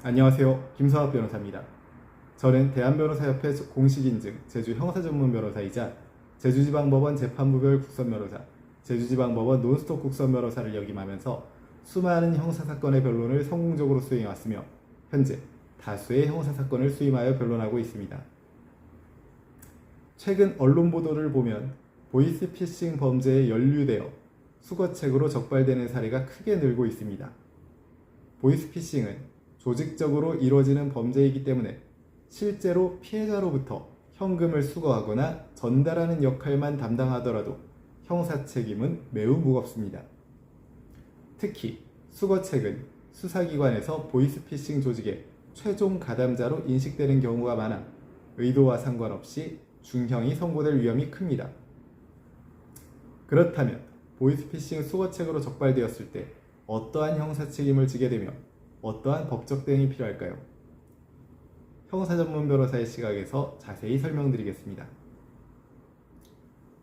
안녕하세요. 김성학 변호사입니다. 저는 대한변호사협회 공식인증 제주 형사전문변호사이자 제주지방법원 재판부별 국선변호사, 제주지방법원 논스톱 국선변호사를 역임하면서 수많은 형사사건의 변론을 성공적으로 수행해왔으며 현재 다수의 형사사건을 수임하여 변론하고 있습니다. 최근 언론 보도를 보면 보이스피싱 범죄에 연루되어 수거책으로 적발되는 사례가 크게 늘고 있습니다. 보이스피싱은 조직적으로 이루어지는 범죄이기 때문에 실제로 피해자로부터 현금을 수거하거나 전달하는 역할만 담당하더라도 형사 책임은 매우 무겁습니다. 특히 수거책은 수사기관에서 보이스피싱 조직의 최종 가담자로 인식되는 경우가 많아 의도와 상관없이 중형이 선고될 위험이 큽니다. 그렇다면 보이스피싱 수거책으로 적발되었을 때 어떠한 형사 책임을 지게 되며 어떠한 법적 대응이 필요할까요? 형사전문 변호사의 시각에서 자세히 설명드리겠습니다.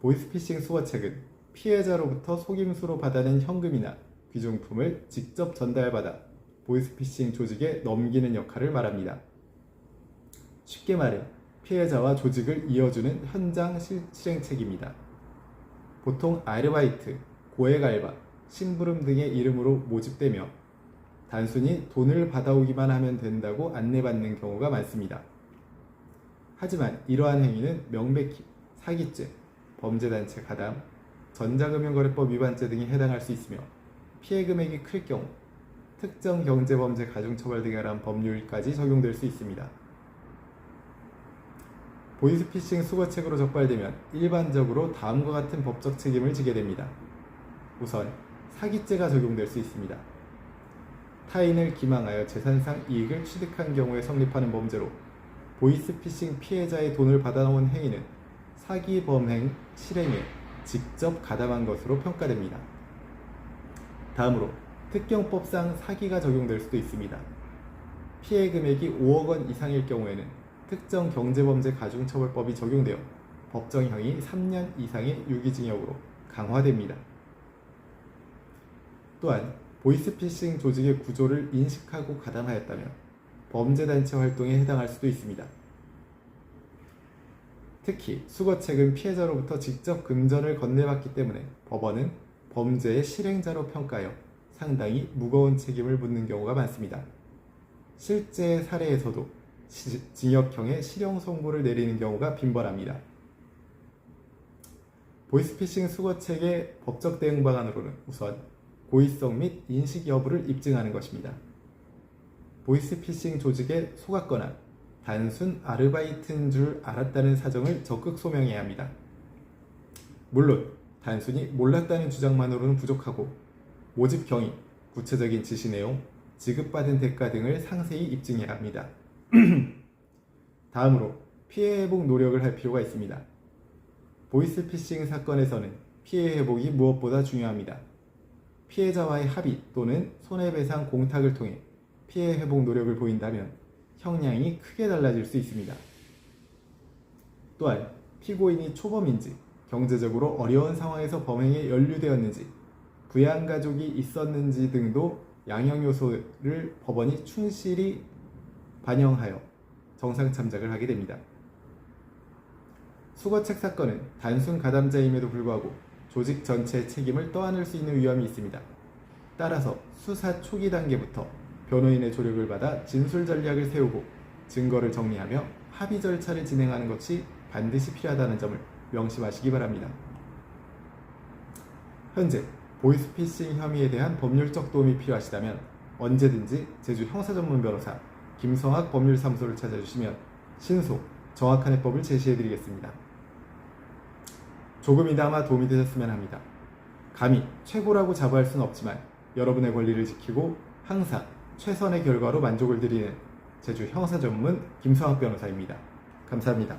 보이스피싱 수거책은 피해자로부터 속임수로 받아낸 현금이나 귀중품을 직접 전달받아 보이스피싱 조직에 넘기는 역할을 말합니다. 쉽게 말해 피해자와 조직을 이어주는 현장 실행책입니다. 보통 아르바이트, 고액 알바, 심부름 등의 이름으로 모집되며 단순히 돈을 받아오기만 하면 된다고 안내받는 경우가 많습니다. 하지만 이러한 행위는 명백히 사기죄, 범죄단체 가담, 전자금융거래법 위반죄 등에 해당할 수 있으며 피해 금액이 클 경우 특정 경제범죄 가중처벌 등에 관한 법률까지 적용될 수 있습니다. 보이스피싱 수거책으로 적발되면 일반적으로 다음과 같은 법적 책임을 지게 됩니다. 우선 사기죄가 적용될 수 있습니다. 타인을 기망하여 재산상 이익을 취득한 경우에 성립하는 범죄로 보이스피싱 피해자의 돈을 받아놓은 행위는 사기 범행 실행에 직접 가담한 것으로 평가됩니다. 다음으로 특경법상 사기가 적용될 수도 있습니다. 피해 금액이 5억 원 이상일 경우에는 특정 경제범죄 가중처벌법이 적용되어 법정형이 3년 이상의 유기징역으로 강화됩니다. 또한 보이스피싱 조직의 구조를 인식하고 가담하였다면 범죄단체 활동에 해당할 수도 있습니다. 특히 수거책은 피해자로부터 직접 금전을 건네받기 때문에 법원은 범죄의 실행자로 평가하여 상당히 무거운 책임을 묻는 경우가 많습니다. 실제 사례에서도 징역형의 실형 선고를 내리는 경우가 빈번합니다. 보이스피싱 수거책의 법적 대응 방안으로는 우선 고의성 및 인식 여부를 입증하는 것입니다. 보이스피싱 조직에 속았거나 단순 아르바이트인 줄 알았다는 사정을 적극 소명해야 합니다. 물론 단순히 몰랐다는 주장만으로는 부족하고 모집 경위, 구체적인 지시 내용, 지급받은 대가 등을 상세히 입증해야 합니다. 다음으로 피해 회복 노력을 할 필요가 있습니다. 보이스피싱 사건에서는 피해 회복이 무엇보다 중요합니다. 피해자와의 합의 또는 손해배상 공탁을 통해 피해 회복 노력을 보인다면 형량이 크게 달라질 수 있습니다. 또한 피고인이 초범인지, 경제적으로 어려운 상황에서 범행에 연루되었는지, 부양 가족이 있었는지 등도 양형 요소를 법원이 충실히 반영하여 정상 참작을 하게 됩니다. 수거책 사건은 단순 가담자임에도 불구하고 조직 전체의 책임을 떠안을 수 있는 위험이 있습니다. 따라서 수사 초기 단계부터 변호인의 조력을 받아 진술 전략을 세우고 증거를 정리하며 합의 절차를 진행하는 것이 반드시 필요하다는 점을 명심하시기 바랍니다. 현재 보이스피싱 혐의에 대한 법률적 도움이 필요하시다면 언제든지 제주 형사전문변호사 김성학 법률사무소를 찾아주시면 신속, 정확한 해법을 제시해드리겠습니다. 조금이나마 도움이 되셨으면 합니다. 감히 최고라고 자부할 수는 없지만 여러분의 권리를 지키고 항상 최선의 결과로 만족을 드리는 제주 형사전문 김성학 변호사입니다. 감사합니다.